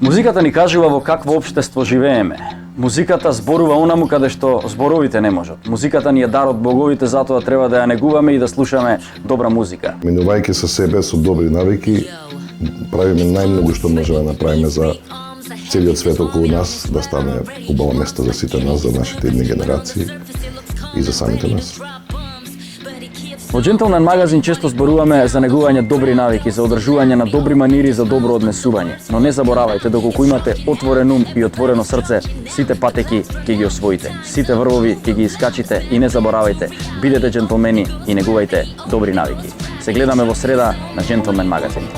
Музиката ни кажува во какво општество живееме. Музиката зборува онаму каде што зборовите не можат. Музиката ни е дар од боговите, затоа треба да ја негуваме и да слушаме добра музика. Менувајќи со себе со добри навики, правиме најмногу што можеме да направиме за целиот свет околу нас, да стане убаво место за сите нас, за нашите идни генерации и за самите нас. Во Gentleman магазин често зборуваме за негување добри навики, за одржување на добри манири, за добро однесување. Но не заборавајте, доколку имате отворен ум и отворено срце, сите патеки ќе ги освоите, сите врвови ќе ги искачите и не заборавајте, бидете джентлмени и негувајте добри навики. Се гледаме во среда на Gentleman магазин.